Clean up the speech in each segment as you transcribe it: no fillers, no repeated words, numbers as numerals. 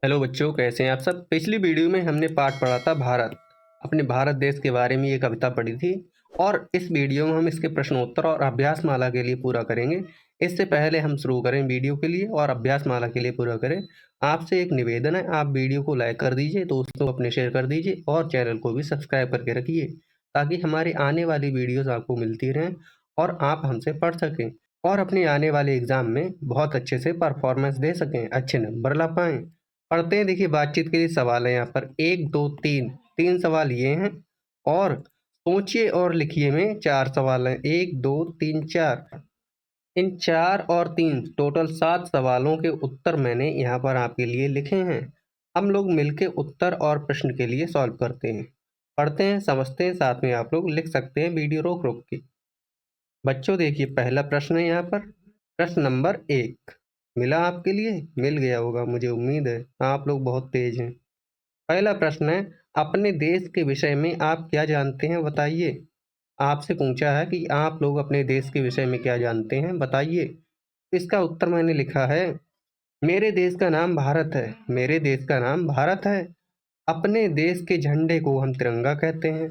Hello बच्चों, कैसे हैं आप सब। पिछली वीडियो में हमने पाठ पढ़ा था भारत। अपने भारत देश के बारे में ये कविता पढ़ी थी और इस वीडियो में हम इसके प्रश्नोत्तर और अभ्यास माला के लिए पूरा करेंगे। इससे पहले हम शुरू करें वीडियो के लिए और अभ्यास माला के लिए पूरा करें, आपसे एक निवेदन है, आप वीडियो को लाइक कर दीजिए, दोस्तों को अपने शेयर कर दीजिए और चैनल को भी सब्सक्राइब करके रखिए ताकि हमारी आने वाली वीडियोज़ आपको मिलती रहें और आप हमसे पढ़ सकें और अपने आने वाले एग्ज़ाम में बहुत अच्छे से परफॉर्मेंस दे सकें, अच्छे नंबर ला पाएँ। पढ़ते हैं। देखिए, बातचीत के लिए सवाल है यहाँ पर 1, 2, 3 3 सवाल ये हैं और सोचिए और लिखिए में 4 सवाल हैं। 1, 2, 3, 4। इन 4 और 3 टोटल 7 सवालों के उत्तर मैंने यहाँ पर आपके लिए लिखे हैं। हम लोग मिलके उत्तर और प्रश्न के लिए सॉल्व करते हैं। पढ़ते हैं, समझते हैं, साथ में आप लोग लिख सकते हैं वीडियो रोक रोक के। बच्चों देखिए, पहला प्रश्न है यहाँ पर, प्रश्न नंबर 1 मिला आपके लिए, मिल गया होगा मुझे उम्मीद है, आप लोग बहुत तेज हैं। पहला प्रश्न है, अपने देश के विषय में आप क्या जानते हैं बताइए। आपसे पूछा है कि आप लोग अपने देश के विषय में क्या जानते हैं बताइए। इसका उत्तर मैंने लिखा है, मेरे देश का नाम भारत है। मेरे देश का नाम भारत है। अपने देश के झंडे को हम तिरंगा कहते हैं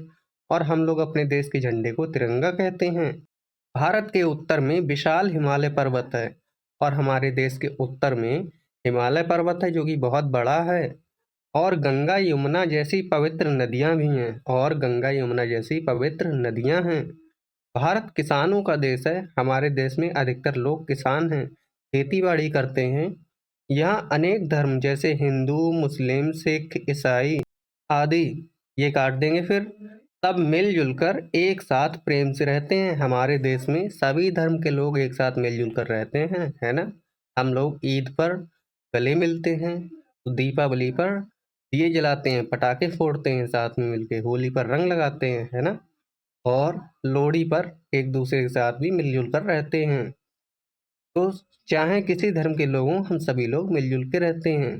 और हम लोग अपने देश के झंडे को तिरंगा कहते हैं। भारत के उत्तर में विशाल हिमालय पर्वत है और हमारे देश के उत्तर में हिमालय पर्वत है जो कि बहुत बड़ा है। और गंगा यमुना जैसी पवित्र नदियां भी हैं और गंगा यमुना जैसी पवित्र नदियां हैं। भारत किसानों का देश है। हमारे देश में अधिकतर लोग किसान हैं, खेती बाड़ी करते हैं। यहाँ अनेक धर्म जैसे हिंदू, मुस्लिम, सिख, ईसाई आदि, ये काट देंगे फिर, सब मिलजुल कर एक साथ प्रेम से रहते हैं। हमारे देश में सभी धर्म के लोग एक साथ मिलजुल कर रहते हैं, है ना। हम लोग ईद पर गले मिलते हैं, दीपावली पर दिए जलाते हैं, पटाखे फोड़ते हैं साथ में मिलके, होली पर रंग लगाते हैं, है ना। और लोहड़ी पर एक दूसरे के साथ भी मिलजुल कर रहते हैं। तो चाहे किसी धर्म के लोग हों, हम सभी लोग मिलजुल के रहते हैं।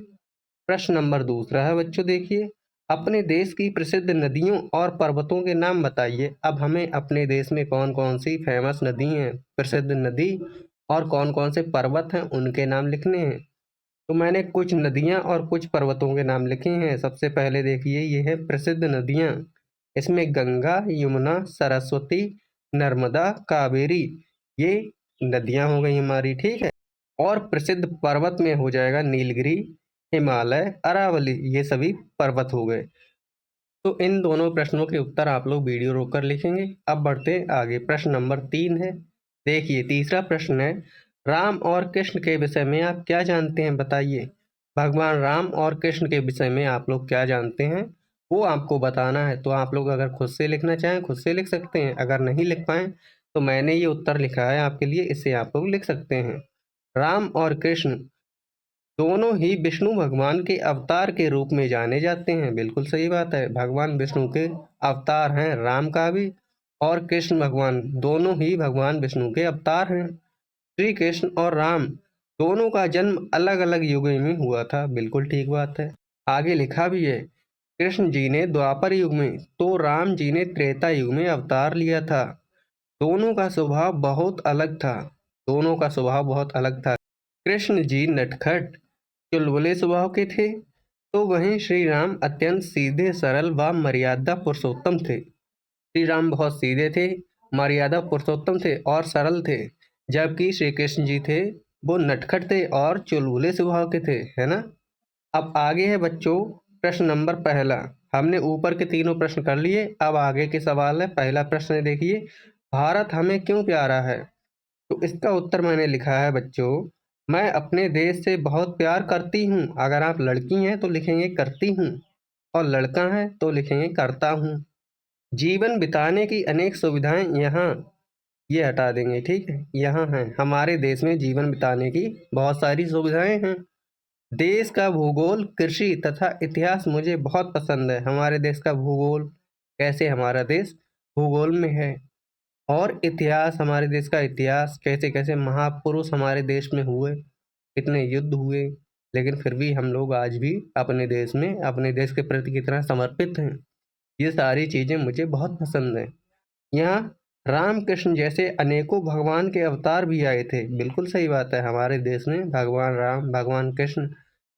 प्रश्न नंबर दूसरा है बच्चों, देखिए, अपने देश की प्रसिद्ध नदियों और पर्वतों के नाम बताइए। अब हमें अपने देश में कौन कौन सी फेमस नदी हैं, प्रसिद्ध नदी, और कौन कौन से पर्वत हैं, उनके नाम लिखने हैं। तो मैंने कुछ नदियां और कुछ पर्वतों के नाम लिखे हैं। सबसे पहले देखिए, ये है प्रसिद्ध नदियां। इसमें गंगा, यमुना, सरस्वती, नर्मदा, कावेरी, ये नदियां हो गई हमारी, ठीक है। और प्रसिद्ध पर्वत में हो जाएगा नीलगिरी, हिमालय, अरावली, ये सभी पर्वत हो गए। तो इन दोनों प्रश्नों के उत्तर आप लोग वीडियो रोककर लिखेंगे। अब बढ़ते हैं आगे, प्रश्न नंबर 3 है। देखिए, तीसरा प्रश्न है, राम और कृष्ण के विषय में आप क्या जानते हैं बताइए। भगवान राम और कृष्ण के विषय में आप लोग क्या जानते हैं, वो आपको बताना है। तो आप लोग अगर खुद से लिखना चाहें खुद से लिख सकते हैं, अगर नहीं लिख पाएँ तो मैंने ये उत्तर लिखा है आपके लिए, इससे आप लोग लिख सकते हैं। राम और कृष्ण दोनों ही विष्णु भगवान के अवतार के रूप में जाने जाते हैं। बिल्कुल सही बात है, भगवान विष्णु के अवतार हैं, राम का भी और कृष्ण भगवान, दोनों ही भगवान विष्णु के अवतार हैं। श्री कृष्ण और राम दोनों का जन्म अलग अलग युगों में हुआ था। बिल्कुल ठीक बात है। आगे लिखा भी है, कृष्ण जी ने द्वापर युग में तो राम जी ने त्रेता युग में अवतार लिया था। दोनों का स्वभाव बहुत अलग था। दोनों का स्वभाव बहुत अलग था। कृष्ण जी नटखट चुलबुले स्वभाव के थे, तो वहीं श्री राम अत्यंत सीधे, सरल व मर्यादा पुरुषोत्तम थे। श्री राम बहुत सीधे थे, मर्यादा पुरुषोत्तम थे और सरल थे, जबकि श्री कृष्ण जी थे, वो नटखट थे और चुलबुले स्वभाव के थे, है ना। अब आगे है बच्चों, प्रश्न नंबर पहला। हमने ऊपर के तीनों प्रश्न कर लिए, अब आगे के सवाल है। पहला प्रश्न है, देखिए, भारत हमें क्यों प्यारा है। तो इसका उत्तर मैंने लिखा है बच्चों, मैं अपने देश से बहुत प्यार करती हूँ। अगर आप लड़की हैं तो लिखेंगे करती हूँ और लड़का है तो लिखेंगे करता हूँ। जीवन बिताने की अनेक सुविधाएं यहाँ, ये हटा देंगे, ठीक है, यहाँ हैं। हमारे देश में जीवन बिताने की बहुत सारी सुविधाएं हैं। देश का भूगोल, कृषि तथा इतिहास मुझे बहुत पसंद है। हमारे देश का भूगोल, कैसे हमारा देश भूगोल में है, और इतिहास, हमारे देश का इतिहास, कैसे कैसे महापुरुष हमारे देश में हुए, कितने युद्ध हुए, लेकिन फिर भी हम लोग आज भी अपने देश में, अपने देश के प्रति कितना समर्पित हैं। ये सारी चीज़ें मुझे बहुत पसंद हैं। यहाँ राम कृष्ण जैसे अनेकों भगवान के अवतार भी आए थे। बिल्कुल सही बात है, हमारे देश में भगवान राम, भगवान कृष्ण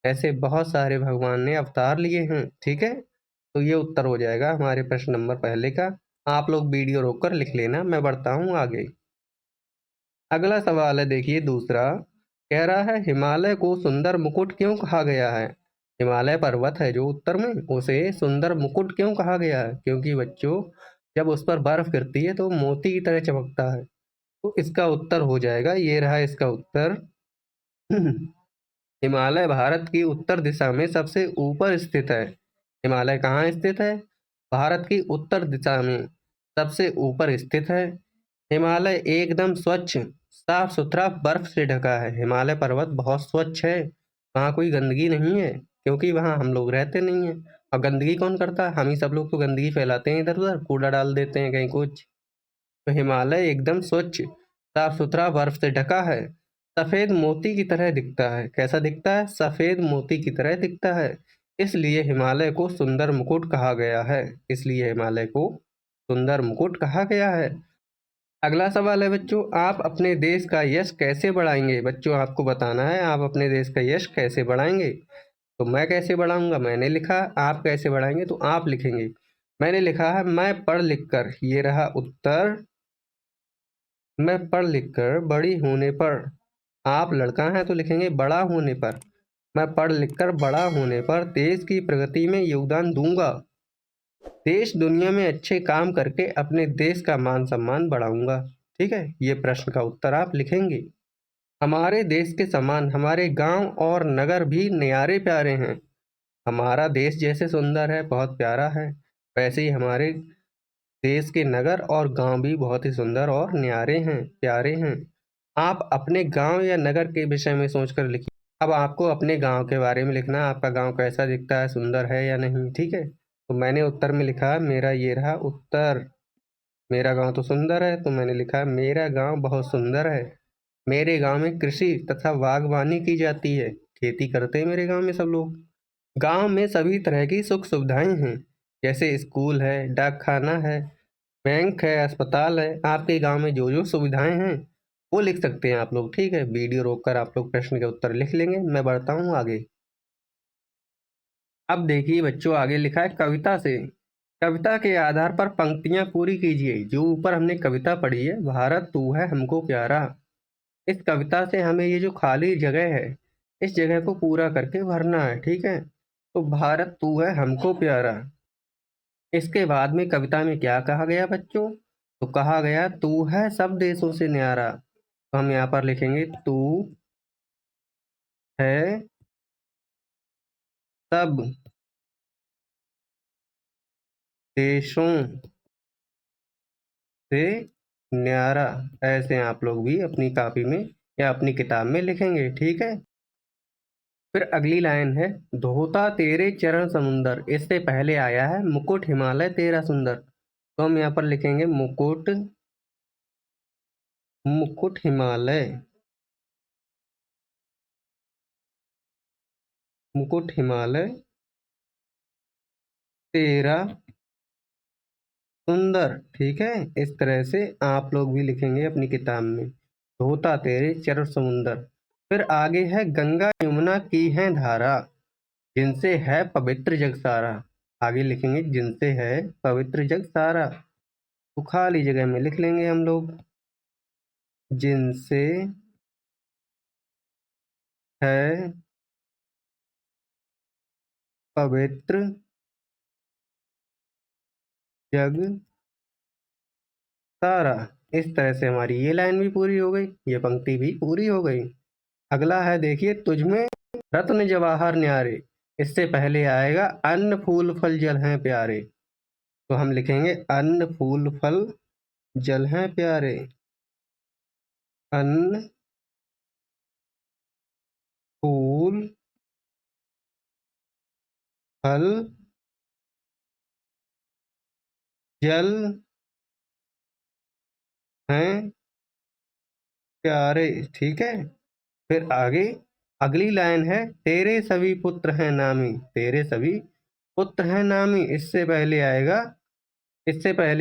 ऐसे बहुत सारे भगवान ने अवतार लिए हैं, ठीक है। तो ये उत्तर हो जाएगा हमारे प्रश्न नंबर पहले का। आप लोग वीडियो रोककर लिख लेना, मैं बढ़ता हूँ आगे। अगला सवाल है, देखिए दूसरा। कह रहा है, हिमालय को सुंदर मुकुट क्यों कहा गया है? हिमालय पर्वत है जो उत्तर में, उसे सुंदर मुकुट क्यों कहा गया है? क्योंकि बच्चों, जब उस पर बर्फ गिरती है तो मोती की तरह चमकता है। तो इसका उत्तर हो जाएगा, ये रहा इसका उत्तर। हिमालय भारत की उत्तर दिशा में सबसे ऊपर स्थित है। हिमालय कहाँ स्थित है? भारत की उत्तर दिशा में सबसे ऊपर स्थित है। हिमालय एकदम स्वच्छ, साफ सुथरा बर्फ से ढका है। हिमालय पर्वत बहुत स्वच्छ है, वहाँ कोई गंदगी नहीं है, क्योंकि वहाँ हम लोग रहते नहीं हैं। और गंदगी कौन करता है? हम ही सब लोग तो गंदगी फैलाते हैं, इधर उधर कूड़ा डाल देते हैं कहीं कुछ। तो हिमालय एकदम स्वच्छ, साफ सुथरा बर्फ से ढका है, सफेद मोती की तरह दिखता है। कैसा दिखता है? सफेद मोती की तरह दिखता है। इसलिए हिमालय को सुंदर मुकुट कहा गया है। इसलिए हिमालय को सुंदर मुकुट कहा गया है। अगला सवाल है बच्चों, आप अपने देश का यश कैसे बढ़ाएंगे? बच्चों, आपको बताना है आप अपने देश का यश कैसे बढ़ाएंगे। तो मैं कैसे बढ़ाऊंगा, मैंने लिखा। आप कैसे बढ़ाएंगे, तो आप लिखेंगे। मैंने लिखा है, मैं पढ़ लिख कर, ये रहा उत्तर। मैं पढ़ लिख कर बड़ी होने पर। आप लड़का हैं तो लिखेंगे बड़ा होने पर। मैं पढ़ लिख कर बड़ा होने पर देश की प्रगति में योगदान दूंगा। देश दुनिया में अच्छे काम करके अपने देश का मान सम्मान बढ़ाऊंगा। ठीक है, ये प्रश्न का उत्तर आप लिखेंगे। हमारे देश के समान हमारे गांव और नगर भी न्यारे प्यारे हैं। हमारा देश जैसे सुंदर है, बहुत प्यारा है, वैसे ही हमारे देश के नगर और गांव भी बहुत ही सुंदर और न्यारे हैं, प्यारे हैं। आप अपने गांव या नगर के विषय में सोचकर लिखिए। अब आपको अपने गांव के बारे में लिखना है, आपका गांव कैसा दिखता है, सुंदर है या नहीं, ठीक है। तो मैंने उत्तर में लिखा, मेरा ये रहा उत्तर। मेरा गांव तो सुंदर है, तो मैंने लिखा मेरा गांव बहुत सुंदर है। मेरे गांव में कृषि तथा बागवानी की जाती है, खेती करते हैं मेरे गांव में सब लोग। गांव में सभी तरह की सुख सुविधाएं हैं, जैसे स्कूल है, डाक खाना है, बैंक है, अस्पताल है। आपके गांव में जो जो सुविधाएं हैं वो लिख सकते हैं आप लोग, ठीक है। वीडियो रोककर आप लोग प्रश्न के उत्तर लिख लेंगे, मैं बढ़ता हूँ आगे। अब देखिए बच्चों, आगे लिखा है, कविता से। कविता के आधार पर पंक्तियां पूरी कीजिए। जो ऊपर हमने कविता पढ़ी है, भारत तू है हमको प्यारा, इस कविता से हमें ये जो खाली जगह है, इस जगह को पूरा करके भरना है, ठीक है। तो भारत तू है हमको प्यारा। इसके बाद में कविता में क्या कहा गया बच्चों? तो कहा गया, तू है सब देशों से न्यारा। तो हम यहाँ पर लिखेंगे, तू है सब देशों से न्यारा। ऐसे आप लोग भी अपनी कॉपी में या अपनी किताब में लिखेंगे, ठीक है। फिर अगली लाइन है, धोता तेरे चरण समुंदर। इससे पहले आया है, मुकुट हिमालय तेरा सुंदर। तो हम यहाँ पर लिखेंगे, मुकुट, मुकुट हिमालय, मुकुट हिमालय तेरा सुंदर, ठीक है। इस तरह से आप लोग भी लिखेंगे अपनी किताब में, धोता तेरे चरण समुंदर। फिर आगे है, गंगा यमुना की है धारा, जिनसे है पवित्र जग सारा। आगे लिखेंगे, जिनसे है पवित्र जग सारा। तो खाली जगह में लिख लेंगे हम लोग, जिनसे है पवित्र जग सारा। इस तरह से हमारी ये लाइन भी पूरी हो गई, ये पंक्ति भी पूरी हो गई। अगला है, देखिए, तुझमें रत्न जवाहर न्यारे। इससे पहले आएगा, अन्न फूल फल जल हैं प्यारे। तो हम लिखेंगे, अन्न फूल फल जल हैं प्यारे। अन्न फूल फल जल हैं प्यारे, ठीक है। फिर आगे अगली लाइन है, तेरे सभी पुत्र हैं नामी। तेरे सभी पुत्र हैं नामी। इससे पहले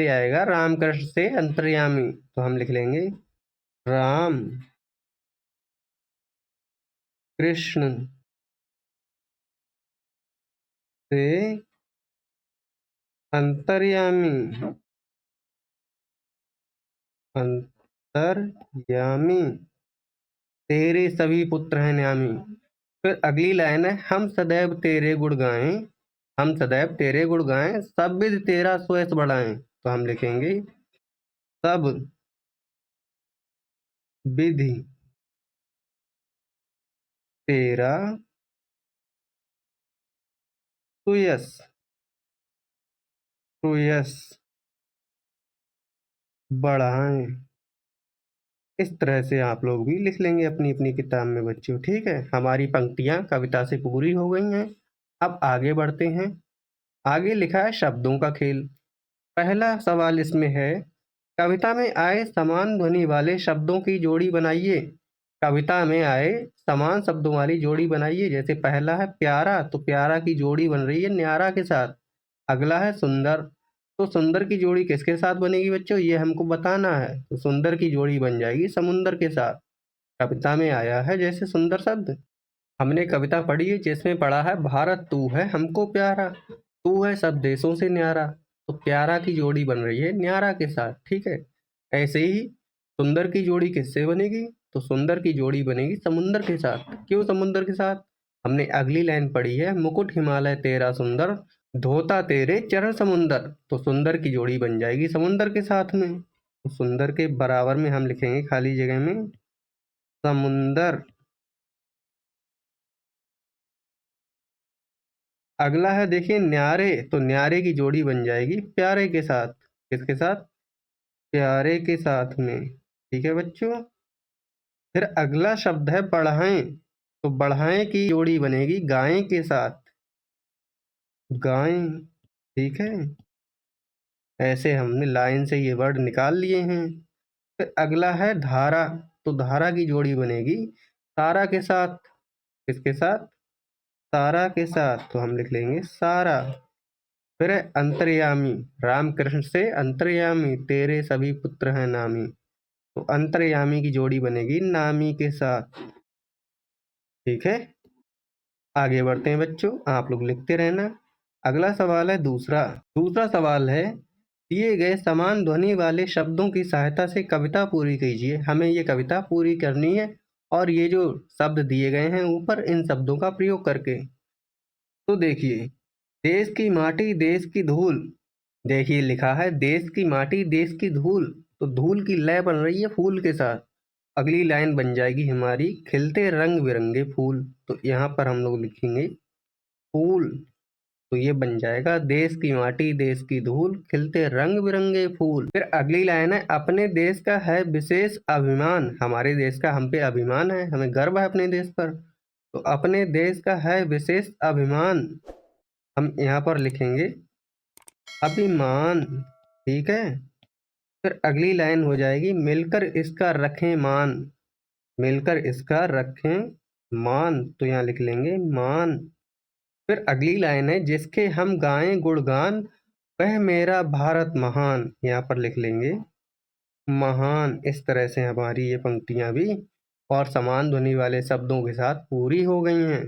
आएगा राम कृष्ण से अंतर्यामी। तो हम लिख लेंगे, राम कृष्ण से अंतर्यामी, अंतर्यामी तेरे सभी पुत्र हैं न्यामी। फिर अगली लाइन है, हम सदैव तेरे गुण गाएं, हम सदैव तेरे गुण गाएं, सब विधि तेरा सुयश बढ़ाएं। तो हम लिखेंगे सब विधि तेरा सुयश, सुयश बढ़ाएं। इस तरह से आप लोग भी लिख लेंगे अपनी अपनी किताब में बच्चों। ठीक है, हमारी पंक्तियां कविता से पूरी हो गई हैं। अब आगे बढ़ते हैं। आगे लिखा है शब्दों का खेल। पहला सवाल इसमें है, कविता में आए समान ध्वनि वाले शब्दों की जोड़ी बनाइए। कविता में आए समान शब्दों वाली जोड़ी बनाइए। जैसे पहला है प्यारा, तो प्यारा की जोड़ी बन रही है न्यारा के साथ। अगला है सुंदर, तो सुंदर की जोड़ी किसके साथ बनेगी बच्चों, ये हमको बताना है। तो सुंदर की जोड़ी बन जाएगी समुंदर के साथ। कविता में आया है जैसे सुंदर शब्द। हमने कविता पढ़ी है जिसमें पढ़ा है, भारत तू है हमको प्यारा, तू है सब देशों से न्यारा। तो प्यारा की जोड़ी बन रही है न्यारा के साथ। ठीक है, ऐसे ही सुंदर की जोड़ी किससे बनेगी, तो सुंदर की जोड़ी बनेगी समुंदर के साथ। क्यों समुंदर के साथ, हमने अगली लाइन पढ़ी है, मुकुट हिमालय तेरा सुंदर, धोता तेरे चरण समुंदर। तो सुंदर की जोड़ी बन जाएगी समुंदर के साथ में। तो सुंदर के बराबर में हम लिखेंगे खाली जगह में समुंदर। अगला है देखिए न्यारे, तो न्यारे की जोड़ी बन जाएगी प्यारे के साथ। किसके साथ, प्यारे के साथ में। ठीक है बच्चों। फिर अगला शब्द है बढ़ाएं, तो बढ़ाएं की जोड़ी बनेगी गाएं के साथ, गाएं। ठीक है, ऐसे हमने लाइन से ये वर्ड निकाल लिए हैं। फिर अगला है धारा, तो धारा की जोड़ी बनेगी सारा के साथ। किसके साथ, सारा के साथ। तो हम लिख लेंगे सारा। फिर है अंतर्यामी, रामकृष्ण से अंतर्यामी तेरे सभी पुत्र हैं नामी। तो अंतर्यामी की जोड़ी बनेगी नामी के साथ। ठीक है, आगे बढ़ते हैं बच्चों, आप लोग लिखते रहना। अगला सवाल है दूसरा। दूसरा सवाल है, दिए गए समान ध्वनि वाले शब्दों की सहायता से कविता पूरी कीजिए। हमें ये कविता पूरी करनी है और ये जो शब्द दिए गए हैं ऊपर, इन शब्दों का प्रयोग करके। तो देखिए, देश की माटी देश की धूल, देखिए लिखा है देश की माटी देश की धूल, तो धूल की लय बन रही है फूल के साथ। अगली लाइन बन जाएगी हमारी, खिलते रंग बिरंगे फूल। तो यहाँ पर हम लोग लिखेंगे फूल। तो ये बन जाएगा देश की माटी देश की धूल, खिलते रंग बिरंगे फूल। फिर अगली लाइन है, अपने देश का है विशेष अभिमान। हमारे देश का हम पे अभिमान है, हमें गर्व है अपने देश पर। तो अपने देश का है विशेष अभिमान, हम यहाँ पर लिखेंगे अभिमान। ठीक है, फिर अगली लाइन हो जाएगी, मिलकर इसका रखें मान, मिलकर इसका रखें मान। तो यहाँ लिख लेंगे मान। फिर अगली लाइन है, जिसके हम गाएं गुणगान, वह मेरा भारत महान। यहाँ पर लिख लेंगे महान। इस तरह से हमारी ये पंक्तियां भी और समान ध्वनि वाले शब्दों के साथ पूरी हो गई हैं।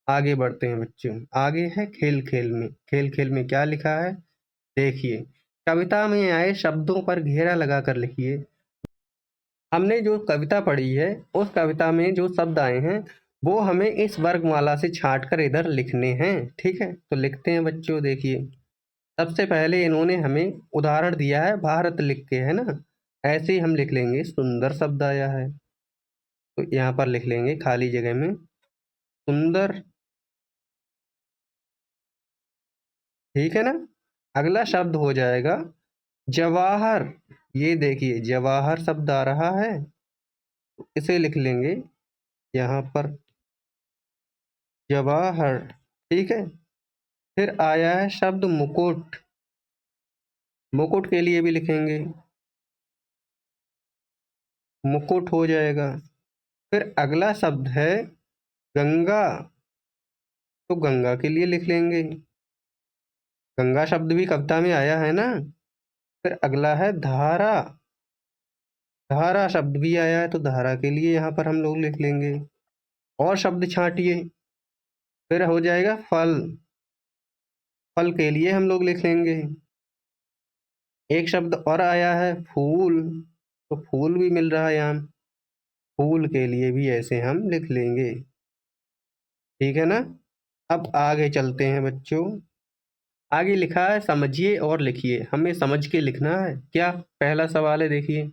आगे बढ़ते हैं बच्चों। आगे है खेल खेल में। खेल खेल में क्या लिखा है, देखिए, कविता में आए शब्दों पर घेरा लगाकर लिखिए। हमने जो कविता पढ़ी है उस कविता में जो शब्द आए हैं वो हमें इस वर्गमाला से छांट कर इधर लिखने हैं। ठीक है, तो लिखते हैं बच्चों। देखिए, सबसे पहले इन्होंने हमें उदाहरण दिया है भारत लिख के, है ना। ऐसे ही हम लिख लेंगे सुंदर शब्द आया है, तो यहाँ पर लिख लेंगे खाली जगह में सुंदर। ठीक है ना। अगला शब्द हो जाएगा जवाहर। ये देखिए जवाहर शब्द आ रहा है, तो इसे लिख लेंगे यहाँ पर जवाहर। ठीक है, फिर आया है शब्द मुकुट, मुकुट के लिए भी लिखेंगे मुकुट हो जाएगा। फिर अगला शब्द है गंगा, तो गंगा के लिए लिख लेंगे, गंगा शब्द भी कविता में आया है ना। फिर अगला है धारा, धारा शब्द भी आया है, तो धारा के लिए यहाँ पर हम लोग लिख लेंगे। और शब्द छांटिए। फिर हो जाएगा फल, फल के लिए हम लोग लिख लेंगे। एक शब्द और आया है फूल, तो फूल भी मिल रहा है यहाँ, फूल के लिए भी ऐसे हम लिख लेंगे। ठीक है ना। अब आगे चलते हैं बच्चों। आगे लिखा है समझिए और लिखिए, हमें समझ के लिखना है। क्या पहला सवाल है, देखिए,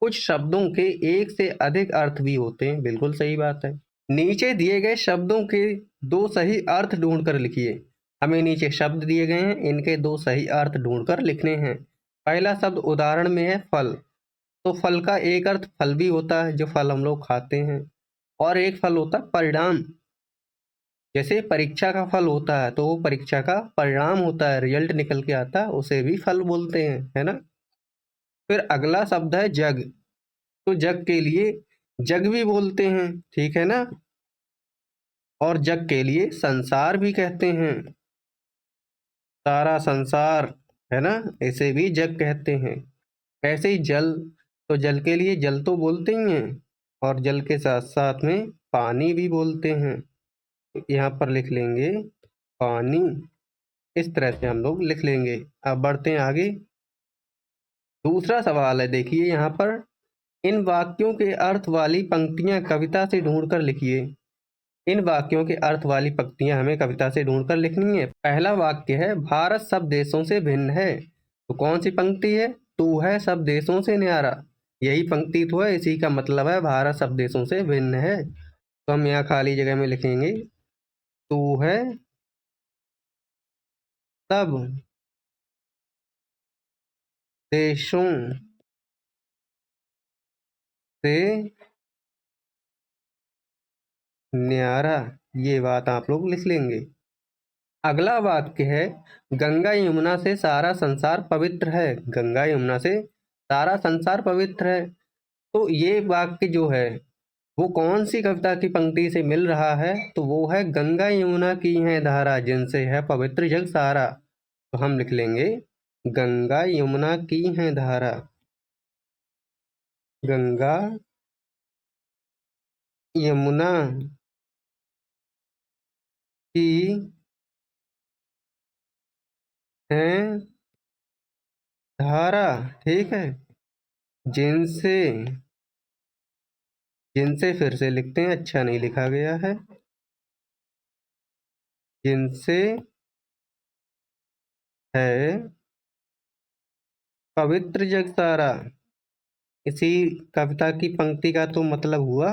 कुछ शब्दों के एक से अधिक अर्थ भी होते हैं, बिल्कुल सही बात है। नीचे दिए गए शब्दों के दो सही अर्थ ढूंढकर लिखिए। हमें नीचे शब्द दिए गए हैं, इनके दो सही अर्थ ढूंढकर लिखने हैं। पहला शब्द उदाहरण में है फल, तो फल का एक अर्थ फल भी होता है जो फल हम लोग खाते हैं, और एक फल होता है परिणाम। जैसे परीक्षा का फल होता है तो वो परीक्षा का परिणाम होता है, रिजल्ट निकल के आता है, उसे भी फल बोलते हैं, है ना। फिर अगला शब्द है जग, तो जग के लिए जग भी बोलते हैं, ठीक है ना। और जग के लिए संसार भी कहते हैं, सारा संसार, है ना, इसे भी जग कहते हैं। ऐसे ही जल, तो जल के लिए जल तो बोलते ही हैं, और जल के साथ साथ में पानी भी बोलते हैं। तो यहाँ पर लिख लेंगे पानी, इस तरह से हम लोग लिख लेंगे। अब बढ़ते हैं आगे। दूसरा सवाल है, देखिए यहाँ पर, इन वाक्यों के अर्थ वाली पंक्तियां कविता से ढूंढकर लिखिए। इन वाक्यों के अर्थ वाली पंक्तियां हमें कविता से ढूंढकर लिखनी है। पहला वाक्य है भारत सब देशों से भिन्न है, तो कौन सी पंक्ति है? तू है सब देशों से न्यारा, यही पंक्ति तो है, इसी का मतलब है भारत सब देशों से भिन्न है। तो हम यहाँ खाली जगह में लिखेंगे तू है सब देशों से न्यारा, ये बात आप लोग लिख लेंगे। अगला वाक्य है गंगा यमुना से सारा संसार पवित्र है, गंगा यमुना से सारा संसार पवित्र है। तो ये वाक्य जो है वो कौन सी कविता की पंक्ति से मिल रहा है? तो वो है गंगा यमुना की है धारा, जिनसे है पवित्र जग सारा। तो हम लिख लेंगे गंगा यमुना की है धारा, गंगा यमुना की है धारा, ठीक है, जिनसे, जिनसे फिर से लिखते हैं, अच्छा नहीं लिखा गया है, जिनसे है पवित्र जग सारा। इसी कविता की पंक्ति का तो मतलब हुआ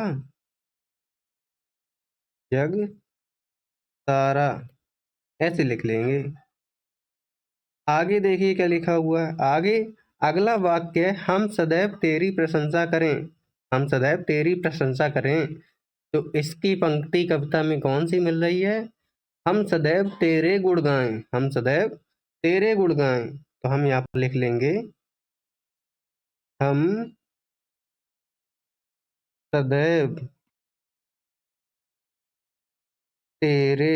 जग सारा, ऐसे लिख लेंगे। आगे देखिए क्या लिखा हुआ है आगे। अगला वाक्य है हम सदैव तेरी प्रशंसा करें, हम सदैव तेरी प्रशंसा करें। तो इसकी पंक्ति कविता में कौन सी मिल रही है? हम सदैव तेरे गुण गाएं, हम सदैव तेरे गुण गाएं। तो हम यहाँ पर लिख लेंगे हम सदैव तेरे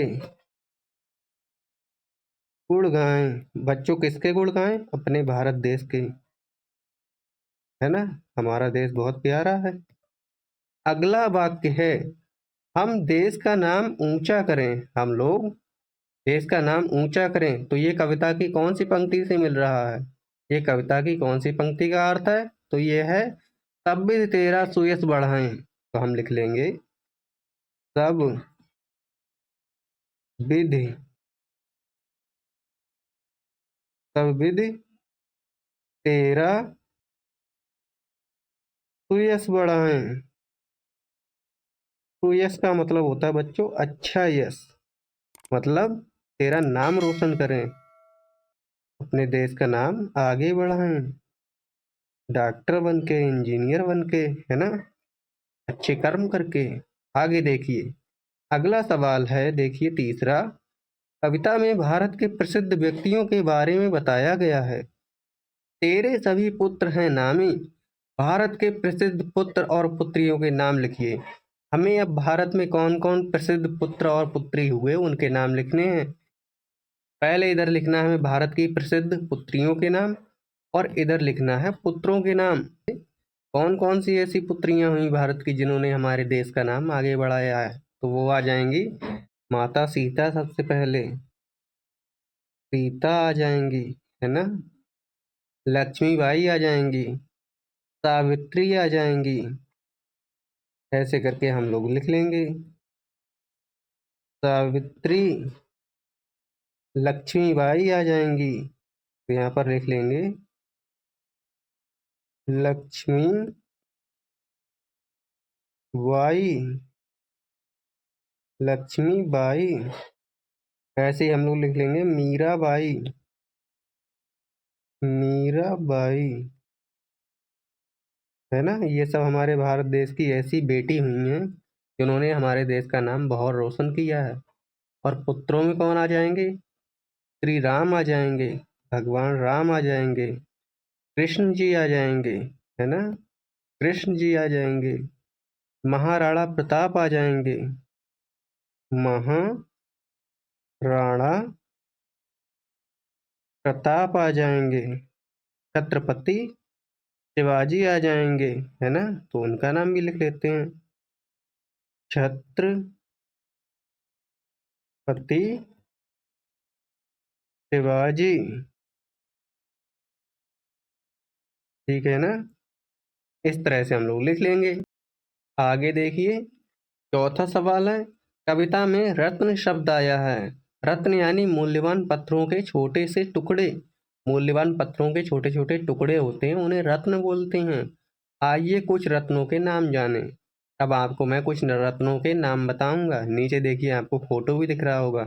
गुण गाएं। बच्चों किसके गुण गाएं? अपने भारत देश के, है ना, हमारा देश बहुत प्यारा है। अगला वाक्य है हम देश का नाम ऊंचा करें, हम लोग देश का नाम ऊंचा करें। तो ये कविता की कौन सी पंक्ति से मिल रहा है? ये कविता की कौन सी पंक्ति का अर्थ है? तो ये है सब विधि तेरा सुयश बढ़ाएं। तो हम लिख लेंगे सब विधि, सब विधि तेरा सुयश बढ़ाएं। सुयश का मतलब होता है बच्चों अच्छा यश, मतलब तेरा नाम रोशन करें, अपने देश का नाम आगे बढ़ाएं, डॉक्टर बन के, इंजीनियर बन के, है ना, अच्छे कर्म करके। आगे देखिए अगला सवाल है, देखिए तीसरा, कविता में भारत के प्रसिद्ध व्यक्तियों के बारे में बताया गया है। तेरे सभी पुत्र हैं नामी, भारत के प्रसिद्ध पुत्र और पुत्रियों के नाम लिखिए। हमें अब भारत में कौन कौन प्रसिद्ध पुत्र और पुत्री हुए उनके नाम लिखने हैं। पहले इधर लिखना है हमें भारत की प्रसिद्ध पुत्रियों के नाम, और इधर लिखना है पुत्रों के नाम। कौन कौन सी ऐसी पुत्रियां हुई भारत की जिन्होंने हमारे देश का नाम आगे बढ़ाया है? तो वो आ जाएंगी माता सीता सबसे पहले, सीता आ जाएंगी, है ना, लक्ष्मीबाई आ जाएंगी, सावित्री आ जाएंगी। ऐसे करके हम लोग लिख लेंगे, सावित्री, लक्ष्मीबाई आ जाएंगी। तो यहाँ पर लिख लेंगे लक्ष्मी बाई, लक्ष्मीबाई। ऐसे ही हम लोग लिख लेंगे मीराबाई, मीराबाई, है ना। ये सब हमारे भारत देश की ऐसी बेटी हुई हैं जिन्होंने हमारे देश का नाम बहुत रोशन किया है। और पुत्रों में कौन आ जाएंगे? श्री राम आ जाएंगे, भगवान राम आ जाएंगे, कृष्ण जी आ जाएंगे, है ना, कृष्ण जी आ जाएंगे, महाराणा प्रताप आ जाएंगे, महाराणा प्रताप आ जाएंगे, छत्रपति शिवाजी आ जाएंगे, है ना। तो उनका नाम भी लिख लेते हैं, छत्रपति शिवाजी। ठीक है ना, इस तरह से हम लोग लिख लेंगे। आगे देखिए, चौथा सवाल है, कविता में रत्न शब्द आया है। रत्न यानी मूल्यवान पत्थरों के छोटे से टुकड़े। मूल्यवान पत्थरों के छोटे छोटे टुकड़े होते हैं, उन्हें रत्न बोलते हैं। आइए कुछ रत्नों के नाम जाने। अब आपको मैं कुछ रत्नों के नाम बताऊंगा। नीचे देखिए, आपको फोटो भी दिख रहा होगा।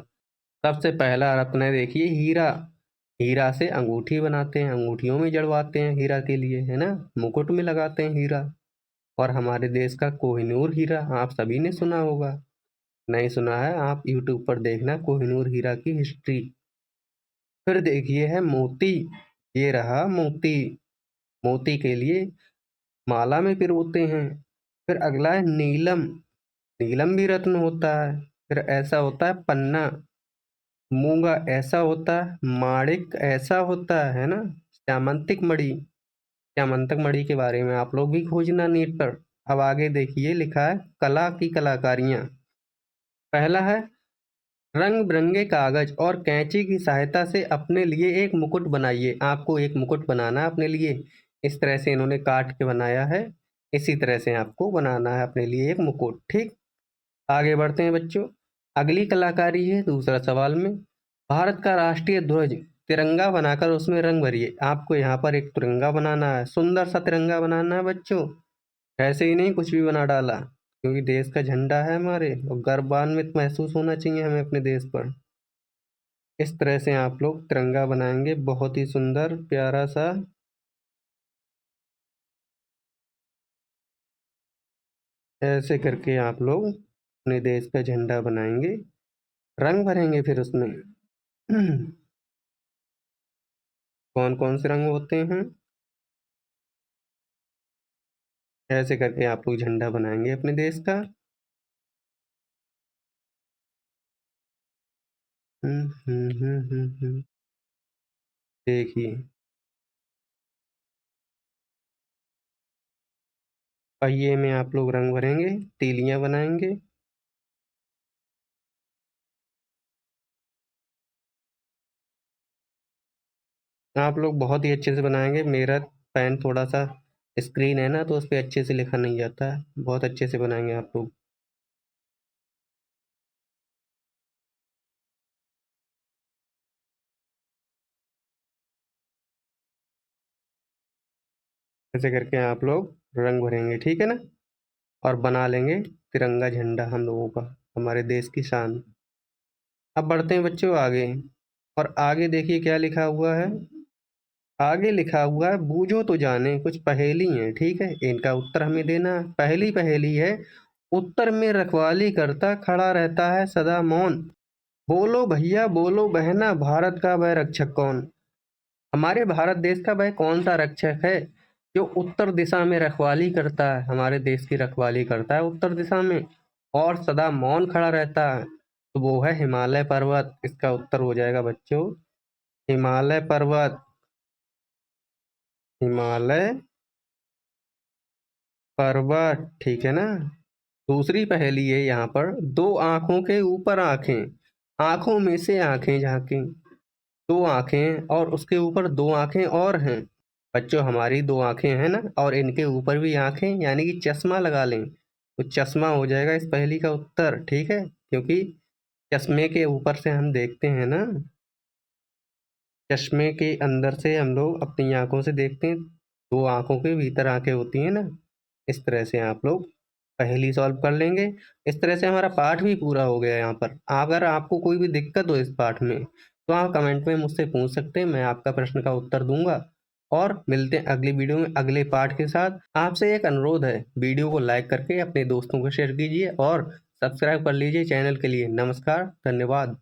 सबसे पहला रत्न है, देखिए, हीरा। हीरा से अंगूठी बनाते हैं, अंगूठियों में जड़वाते हैं हीरा के लिए, है ना, मुकुट में लगाते हैं हीरा। और हमारे देश का कोहिनूर हीरा आप सभी ने सुना होगा। नहीं सुना है, आप यूट्यूब पर देखना कोहिनूर हीरा की हिस्ट्री। फिर देखिए है मोती। ये रहा मोती। मोती के लिए माला में पिरोते हैं। फिर अगला है नीलम। नीलम भी रत्न होता है। फिर ऐसा होता है पन्ना। मूंगा ऐसा होता है। माणिक ऐसा होता है ना। श्यामंतिक मणि। श्यामंतक मणि के बारे में आप लोग भी खोजना नेट पर। अब आगे देखिए, लिखा है कला की कलाकारियां। पहला है, रंग बिरंगे कागज और कैंची की सहायता से अपने लिए एक मुकुट बनाइए। आपको एक मुकुट बनाना है अपने लिए। इस तरह से इन्होंने काट के बनाया है। इसी तरह से आपको बनाना है अपने लिए एक मुकुट। ठीक, आगे बढ़ते हैं बच्चों। अगली कलाकारी है दूसरा सवाल में, भारत का राष्ट्रीय ध्वज तिरंगा बनाकर उसमें रंग भरिए। आपको यहाँ पर एक तिरंगा बनाना है, सुंदर सा तिरंगा बनाना है बच्चों। ऐसे ही नहीं कुछ भी बना डाला, क्योंकि देश का झंडा है हमारे और गर्वान्वित महसूस होना चाहिए हमें अपने देश पर। इस तरह से आप लोग तिरंगा बनाएंगे, बहुत ही सुंदर प्यारा सा। ऐसे करके आप लोग अपने देश का झंडा बनाएंगे, रंग भरेंगे फिर उसमें। कौन कौन से रंग होते हैं? ऐसे करके आप लोग झंडा बनाएंगे अपने देश का। देखिए, पहिए में आप लोग रंग भरेंगे, तीलियां बनाएंगे। आप लोग बहुत ही अच्छे से बनाएंगे। मेरा पेन थोड़ा सा स्क्रीन है ना, तो उस पर अच्छे से लिखा नहीं जाता है। बहुत अच्छे से बनाएंगे आप लोग। ऐसे करके आप लोग रंग भरेंगे, ठीक है ना। और बना लेंगे तिरंगा झंडा हम लोगों का, हमारे देश की शान। अब बढ़ते हैं बच्चों आगे। और आगे देखिए क्या लिखा हुआ है। आगे लिखा हुआ है, बूझो तो जाने कुछ पहेली हैं, ठीक है, इनका उत्तर हमें देना है। पहली पहेली है, उत्तर में रखवाली करता खड़ा रहता है सदा मौन। बोलो भैया बोलो बहना, भारत का वह रक्षक कौन? हमारे भारत देश का वह कौन सा रक्षक है जो उत्तर दिशा में रखवाली करता है, हमारे देश की रखवाली करता है उत्तर दिशा में, और सदा मौन खड़ा रहता है? तो वो है हिमालय पर्वत। इसका उत्तर हो जाएगा बच्चों हिमालय पर्वत। हिमालय पर्वत, ठीक है ना। दूसरी पहेली है यहाँ पर, दो आंखों के ऊपर आंखें, आंखों में से आंखें झांकें। 2 आँखें और उसके ऊपर 2 आँखें और हैं। बच्चों हमारी 2 आँखें हैं ना और इनके ऊपर भी आँखें यानी कि चश्मा लगा लें, तो चश्मा हो जाएगा इस पहेली का उत्तर, ठीक है? क्योंकि चश्मे के ऊपर से हम देखते हैं ना, चश्मे के अंदर से हम लोग अपनी आँखों से देखते हैं, 2 आँखों के भीतर आँखें होती हैं ना, इस तरह से आप लोग पहेली सॉल्व कर लेंगे। इस तरह से हमारा पाठ भी पूरा हो गया यहाँ पर। अगर आपको कोई भी दिक्कत हो इस पाठ में, तो आप कमेंट में मुझसे पूछ सकते हैं, मैं आपका प्रश्न का उत्तर दूँगा। और मिलते हैं अगली वीडियो में अगले पाठ के साथ। आपसे एक अनुरोध है, वीडियो को लाइक करके अपने दोस्तों को शेयर कीजिए और सब्सक्राइब कर लीजिए चैनल के लिए। नमस्कार, धन्यवाद।